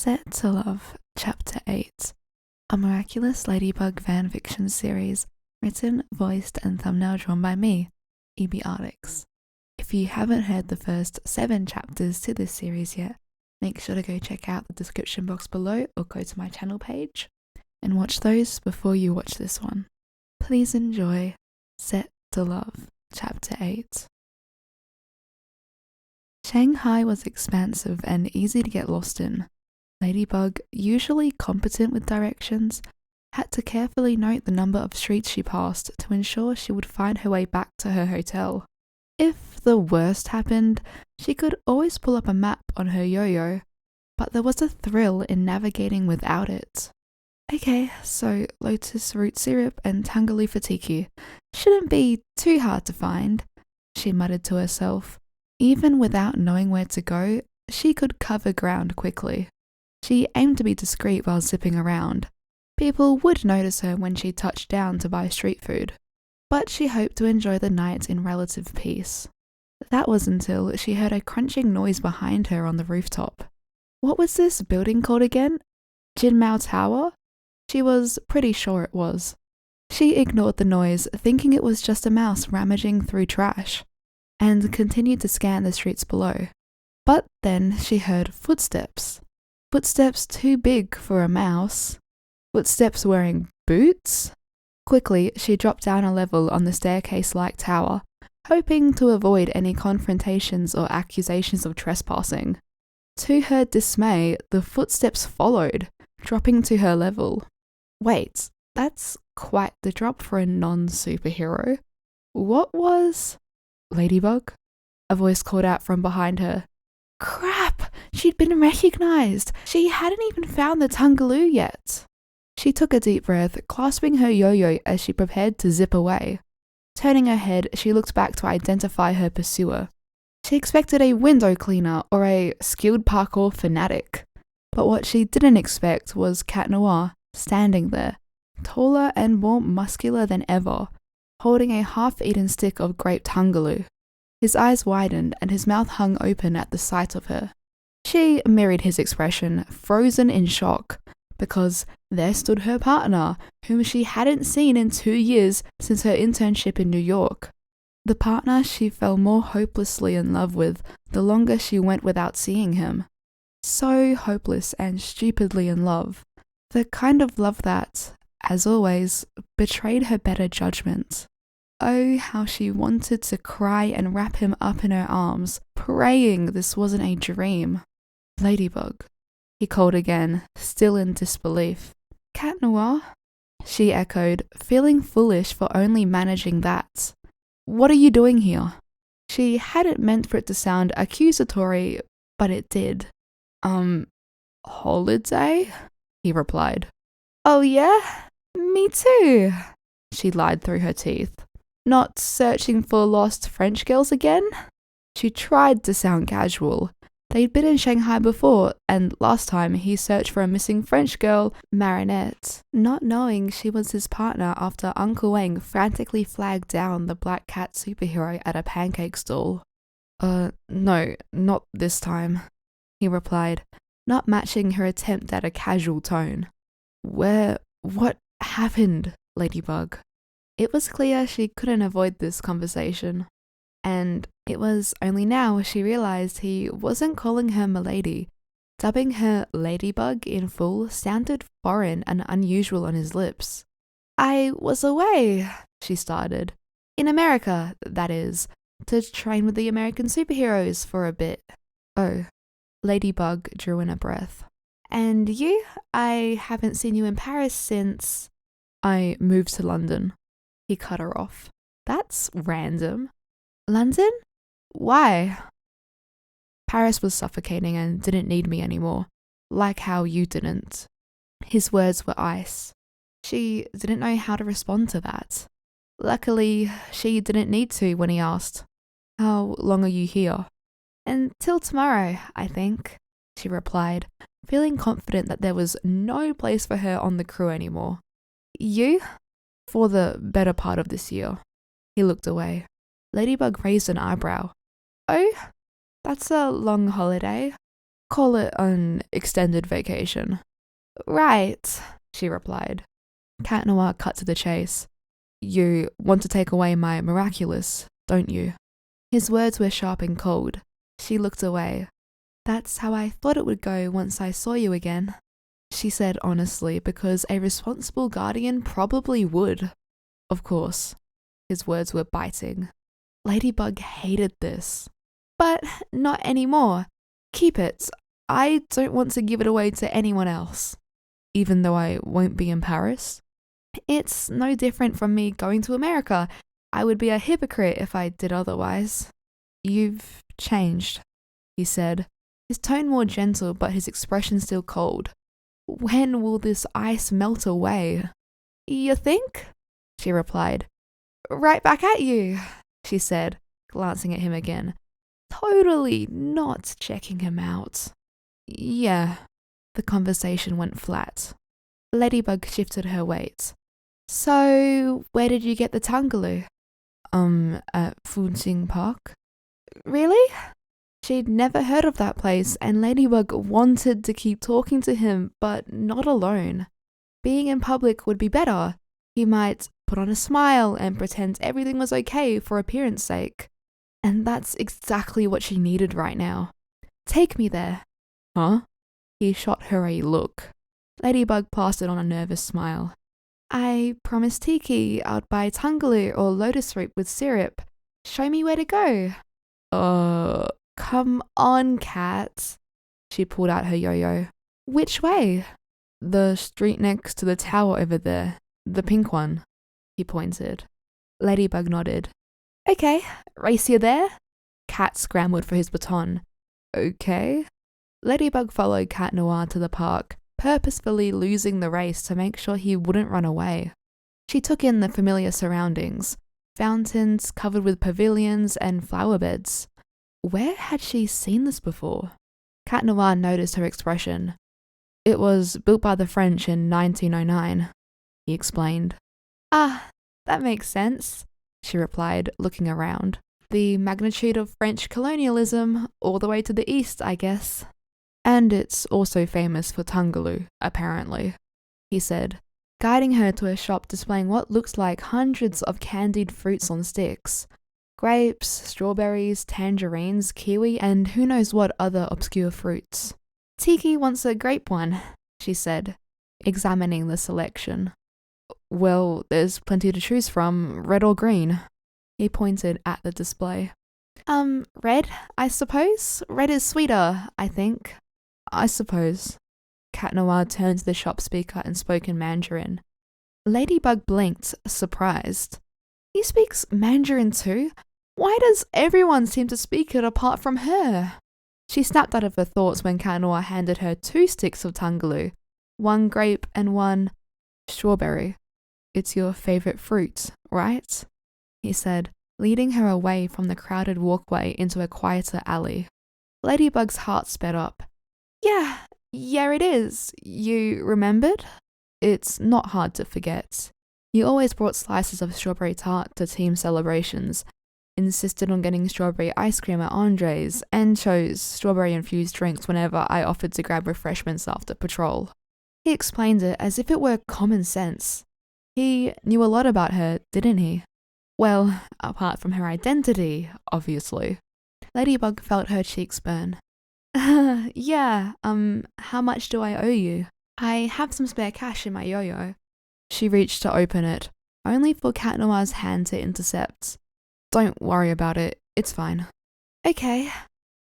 Set to Love, Chapter 8, a Miraculous Ladybug Fanfiction series written, voiced, and thumbnail drawn by me, E.B. Artix. If you haven't heard the first 7 chapters to this series yet, make sure to go check out the description box below or go to my channel page and watch those before you watch this one. Please enjoy Set to Love, Chapter 8. Shanghai was expansive and easy to get lost in. Ladybug, usually competent with directions, had to carefully note the number of streets she passed to ensure she would find her way back to her hotel. If the worst happened, she could always pull up a map on her yo-yo, but there was a thrill in navigating without it. Okay, so lotus root syrup and Tanghulu for tiki. Shouldn't be too hard to find, she muttered to herself. Even without knowing where to go, she could cover ground quickly. She aimed to be discreet while zipping around. People would notice her when she touched down to buy street food, but she hoped to enjoy the night in relative peace. That was until she heard a crunching noise behind her on the rooftop. What was this building called again? Jinmao Tower? She was pretty sure it was. She ignored the noise, thinking it was just a mouse rummaging through trash, and continued to scan the streets below. But then she heard footsteps. Footsteps too big for a mouse. Footsteps wearing boots? Quickly, she dropped down a level on the staircase-like tower, hoping to avoid any confrontations or accusations of trespassing. To her dismay, the footsteps followed, dropping to her level. Wait, that's quite the drop for a non-superhero. What was... Ladybug? A voice called out from behind her. Crap! She'd been recognized! She hadn't even found the Tanghulu yet! She took a deep breath, clasping her yo-yo as she prepared to zip away. Turning her head, she looked back to identify her pursuer. She expected a window cleaner or a skilled parkour fanatic. But what she didn't expect was Cat Noir, standing there, taller and more muscular than ever, holding a half-eaten stick of grape Tanghulu. His eyes widened and his mouth hung open at the sight of her. She mirrored his expression, frozen in shock, because there stood her partner, whom she hadn't seen in 2 years since her internship in New York. The partner she fell more hopelessly in love with the longer she went without seeing him. So hopeless and stupidly in love. The kind of love that, as always, betrayed her better judgment. Oh, how she wanted to cry and wrap him up in her arms, praying this wasn't a dream. Ladybug, he called again, still in disbelief. Cat Noir? She echoed, feeling foolish for only managing that. What are you doing here? She hadn't meant for it to sound accusatory, but it did. Holiday? He replied. Oh yeah? Me too, she lied through her teeth. Not searching for lost French girls again? She tried to sound casual. They'd been in Shanghai before, and last time he searched for a missing French girl, Marinette, not knowing she was his partner after Uncle Wang frantically flagged down the black cat superhero at a pancake stall. No, not this time, he replied, not matching her attempt at a casual tone. What happened, Ladybug? It was clear she couldn't avoid this conversation, and it was only now she realized he wasn't calling her milady. Dubbing her Ladybug in full sounded foreign and unusual on his lips. I was away, she started. In America, that is, to train with the American superheroes for a bit. Oh, Ladybug drew in a breath. And you? I haven't seen you in Paris since... I moved to London. He cut her off. That's random. London? Why? Paris was suffocating and didn't need me anymore, like how you didn't. His words were ice. She didn't know how to respond to that. Luckily, she didn't need to when he asked, How long are you here? Until tomorrow, I think, she replied, feeling confident that there was no place for her on the crew anymore. You? For the better part of this year. He looked away. Ladybug raised an eyebrow. Oh, that's a long holiday. call it an extended vacation. Right, she replied. Cat Noir cut to the chase. You want to take away my miraculous, don't you? His words were sharp and cold. She looked away. That's how I thought it would go once I saw you again, she said honestly, because a responsible guardian probably would. Of course. His words were biting. Ladybug hated this. But not anymore. Keep it. I don't want to give it away to anyone else. Even though I won't be in Paris? It's no different from me going to America. I would be a hypocrite if I did otherwise. You've changed, he said, his tone more gentle but his expression still cold. When will this ice melt away? You think? She replied. Right back at you, she said, glancing at him again. Totally not checking him out. Yeah. The conversation went flat. Ladybug shifted her weight. So, where did you get the Tanghulu? At Fujing Park. Really? She'd never heard of that place, and Ladybug wanted to keep talking to him, but not alone. Being in public would be better. He might put on a smile and pretend everything was okay for appearance sake. And that's exactly what she needed right now. Take me there. Huh? He shot her a look. Ladybug passed it on a nervous smile. I promised Tiki I'd buy Tanghulu or lotus root with syrup. Show me where to go. Come on, Cat. She pulled out her yo-yo. Which way? The street next to the tower over there. The pink one. He pointed. Ladybug nodded. Okay, race you there? Cat scrambled for his baton. Okay. Ladybug followed Cat Noir to the park, purposefully losing the race to make sure he wouldn't run away. She took in the familiar surroundings, fountains covered with pavilions and flower beds. Where had she seen this before? Cat Noir noticed her expression. It was built by the French in 1909, he explained. Ah, that makes sense, she replied, looking around. The magnitude of French colonialism, all the way to the east, I guess. And it's also famous for Tanghulu, apparently, he said, guiding her to a shop displaying what looks like hundreds of candied fruits on sticks. Grapes, strawberries, tangerines, kiwi, and who knows what other obscure fruits. Tiki wants a grape one, she said, examining the selection. Well, there's plenty to choose from, red or green. He pointed at the display. Red, I suppose? Red is sweeter, I think. I suppose. Cat Noir turned to the shop speaker and spoke in Mandarin. Ladybug blinked, surprised. He speaks Mandarin too? Why does everyone seem to speak it apart from her? She snapped out of her thoughts when Cat Noir handed her 2 sticks of Tanghulu, 1 grape and 1 strawberry. It's your favourite fruit, right? He said, leading her away from the crowded walkway into a quieter alley. Ladybug's heart sped up. Yeah, it is. You remembered? It's not hard to forget. You always brought slices of strawberry tart to team celebrations, insisted on getting strawberry ice cream at Andre's, and chose strawberry-infused drinks whenever I offered to grab refreshments after patrol. He explained it as if it were common sense. He knew a lot about her, didn't he? Well, apart from her identity, obviously. Ladybug felt her cheeks burn. Yeah, how much do I owe you? I have some spare cash in my yo-yo. She reached to open it, only for Cat Noir's hand to intercept. Don't worry about it, it's fine. Okay.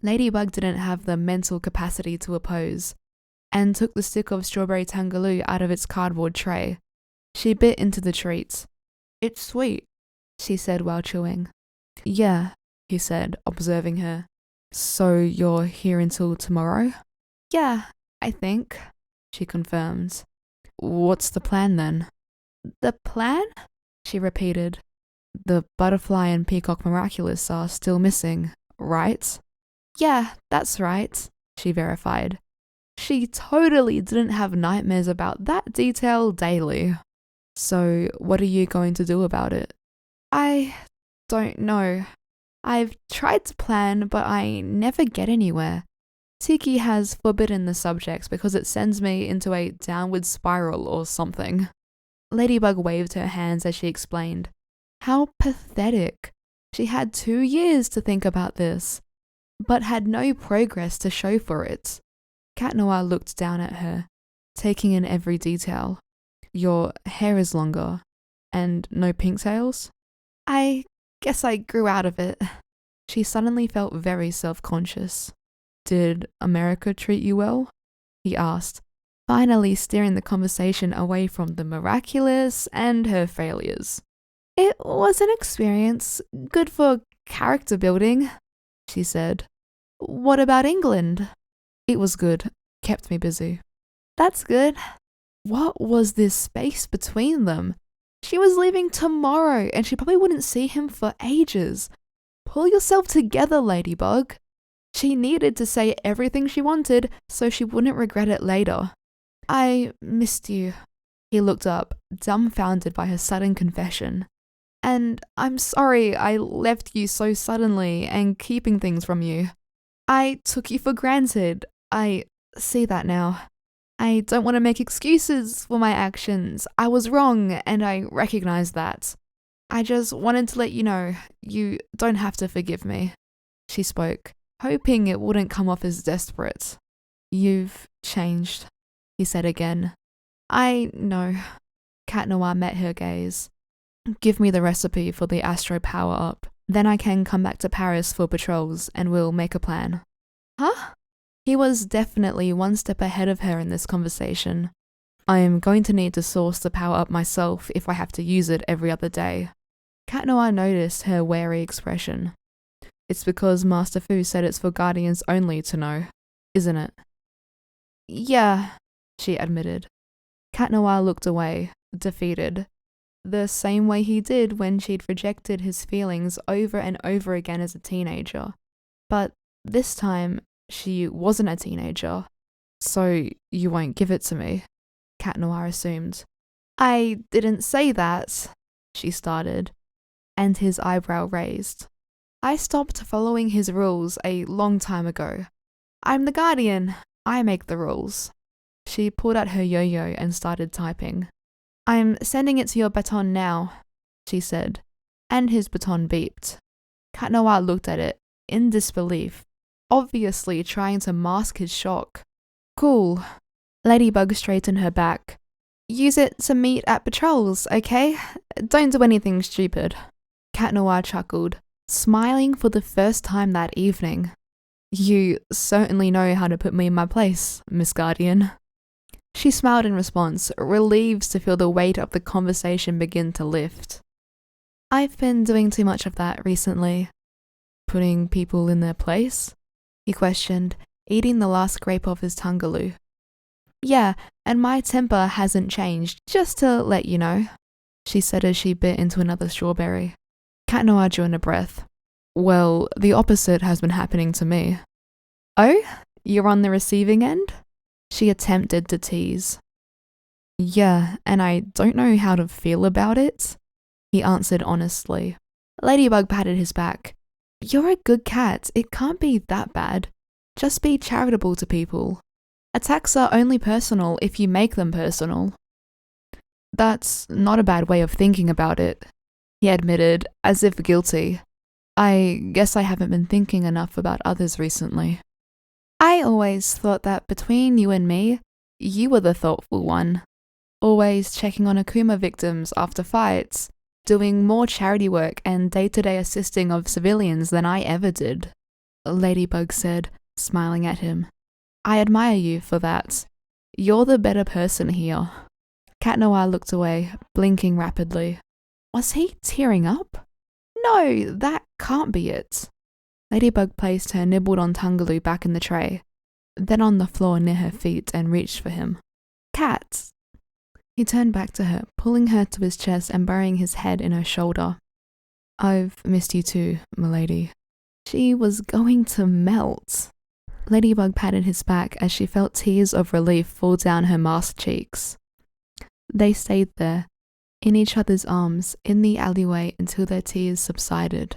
Ladybug didn't have the mental capacity to oppose, and took the stick of strawberry Tanghulu out of its cardboard tray. She bit into the treat. It's sweet, she said while chewing. Yeah, he said, observing her. So you're here until tomorrow? Yeah, I think, she confirmed. What's the plan then? The plan? She repeated. The butterfly and peacock miraculous are still missing, right? Yeah, that's right, she verified. She totally didn't have nightmares about that detail daily. So what are you going to do about it? I don't know. I've tried to plan, but I never get anywhere. Tiki has forbidden the subject because it sends me into a downward spiral or something. Ladybug waved her hands as she explained. How pathetic. She had 2 years to think about this, but had no progress to show for it. Cat Noir looked down at her, taking in every detail. Your hair is longer, and no pigtails? I guess I grew out of it. She suddenly felt very self-conscious. Did America treat you well? He asked, finally steering the conversation away from the miraculous and her failures. It was an experience, good for character building, she said. What about England? It was good, kept me busy. That's good. What was this space between them? She was leaving tomorrow and she probably wouldn't see him for ages. Pull yourself together, Ladybug. She needed to say everything she wanted so she wouldn't regret it later. I missed you. He looked up, dumbfounded by her sudden confession. And I'm sorry I left you so suddenly and keeping things from you. I took you for granted. I see that now. I don't want to make excuses for my actions. I was wrong and I recognize that. I just wanted to let you know, you don't have to forgive me. She spoke, hoping it wouldn't come off as desperate. You've changed, he said again. I know. Cat Noir met her gaze. Give me the recipe for the Astro power-up. Then I can come back to Paris for patrols and we'll make a plan. Huh? He was definitely one step ahead of her in this conversation. I am going to need to source the power-up myself if I have to use it every other day. Cat Noir noticed her wary expression. It's because Master Fu said it's for Guardians only to know, isn't it? Yeah, she admitted. Cat Noir looked away, defeated. The same way he did when she'd rejected his feelings over and over again as a teenager. But this time, she wasn't a teenager. So you won't give it to me, Cat Noir assumed. I didn't say that, she started, and his eyebrow raised. I stopped following his rules a long time ago. I'm the Guardian. I make the rules. She pulled out her yo-yo and started typing. I'm sending it to your baton now, she said, and his baton beeped. Cat Noir looked at it, in disbelief, obviously trying to mask his shock. Cool. Ladybug straightened her back. Use it to meet at patrols, okay? Don't do anything stupid. Cat Noir chuckled, smiling for the first time that evening. You certainly know how to put me in my place, Miss Guardian. She smiled in response, relieved to feel the weight of the conversation begin to lift. I've been doing too much of that recently. Putting people in their place? He questioned, eating the last grape of his Tanghulu. Yeah, and my temper hasn't changed, just to let you know, she said as she bit into another strawberry. Cat Noir drew in a breath. Well, the opposite has been happening to me. Oh? You're on the receiving end? She attempted to tease. Yeah, and I don't know how to feel about it, he answered honestly. Ladybug patted his back. You're a good cat, it can't be that bad. Just be charitable to people. Attacks are only personal if you make them personal. That's not a bad way of thinking about it, he admitted, as if guilty. I guess I haven't been thinking enough about others recently. I always thought that between you and me, you were the thoughtful one. Always checking on Akuma victims after fights, doing more charity work and day-to-day assisting of civilians than I ever did, Ladybug said, smiling at him. I admire you for that. You're the better person here. Cat Noir looked away, blinking rapidly. Was he tearing up? No, that can't be it. Ladybug placed her nibbled-on Tanghulu back in the tray, then on the floor near her feet and reached for him. Cat! He turned back to her, pulling her to his chest and burying his head in her shoulder. I've missed you too, m'lady. She was going to melt. Ladybug patted his back as she felt tears of relief fall down her masked cheeks. They stayed there, in each other's arms, in the alleyway until their tears subsided.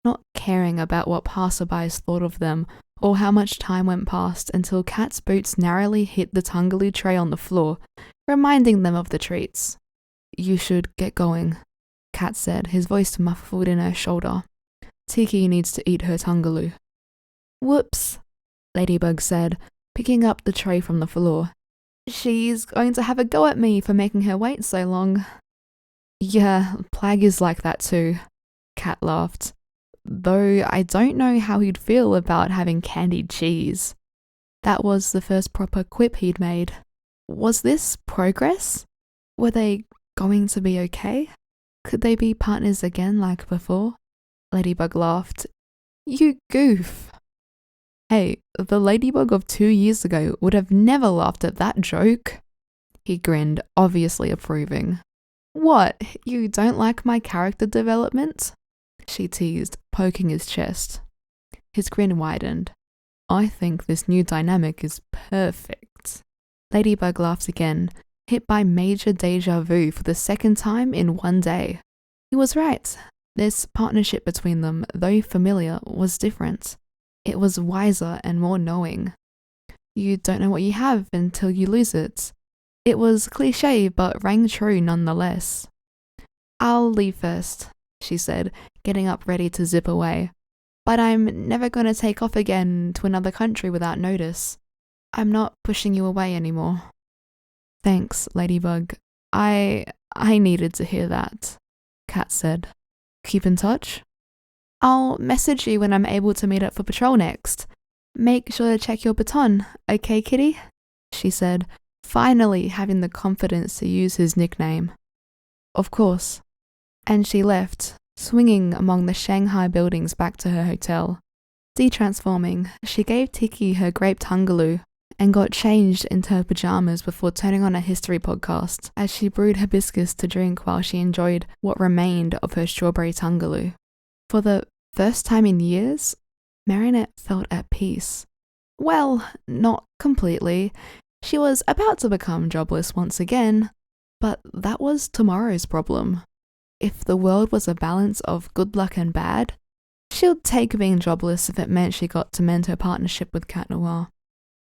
not caring about what passerbys thought of them or how much time went past until Kat's boots narrowly hit the Tanghulu tray on the floor, reminding them of the treats. "You should get going," Kat said, his voice muffled in her shoulder. "Tiki needs to eat her Tanghulu." "Whoops," Ladybug said, picking up the tray from the floor. "She's going to have a go at me for making her wait so long." "Yeah, Plag is like that too," Kat laughed. "Though I don't know how he'd feel about having candied cheese." That was the first proper quip he'd made. Was this progress? Were they going to be okay? Could they be partners again like before? Ladybug laughed. "You goof." Hey, the Ladybug of 2 years ago would have never laughed at that joke. He grinned, obviously approving. "What, you don't like my character development?" she teased, poking his chest. His grin widened. "I think this new dynamic is perfect." Ladybug laughed again, hit by major deja vu for the second time in one day. He was right. This partnership between them, though familiar, was different. It was wiser and more knowing. You don't know what you have until you lose it. It was cliché, but rang true nonetheless. "I'll leave first," she said, getting up ready to zip away. "But I'm never going to take off again to another country without notice. I'm not pushing you away anymore." "Thanks, Ladybug. I needed to hear that," Kat said. "Keep in touch?" "I'll message you when I'm able to meet up for patrol next. Make sure to check your baton, okay, kitty?" she said, finally having the confidence to use his nickname. "Of course." And she left, swinging among the Shanghai buildings back to her hotel. De-transforming, she gave Tiki her grape Tanghulu and got changed into her pajamas before turning on a history podcast as she brewed hibiscus to drink while she enjoyed what remained of her strawberry Tanghulu. For the first time in years, Marinette felt at peace. Well, not completely. She was about to become jobless once again, but that was tomorrow's problem. If the world was a balance of good luck and bad, she'd take being jobless if it meant she got to mend her partnership with Cat Noir.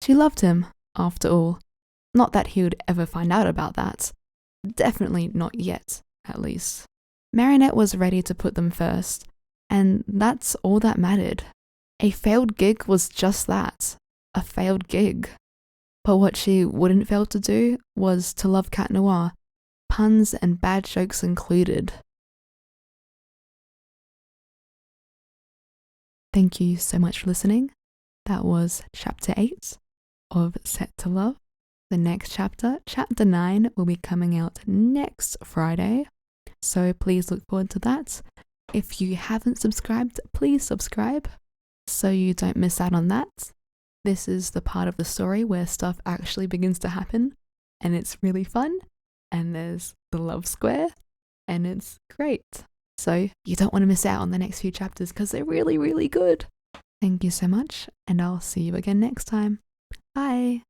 She loved him, after all. Not that he would ever find out about that. Definitely not yet, at least. Marinette was ready to put them first, and that's all that mattered. A failed gig was just that, a failed gig. But what she wouldn't fail to do was to love Cat Noir, puns and bad jokes included. Thank you so much for listening. That was Chapter 8 of Set to Love. The next chapter, Chapter 9, will be coming out next Friday, so please look forward to that. If you haven't subscribed, please subscribe so you don't miss out on that. This is the part of the story where stuff actually begins to happen, and it's really fun, and there's the love square, and it's great. So you don't want to miss out on the next few chapters because they're really, really good. Thank you so much, and I'll see you again next time. Bye!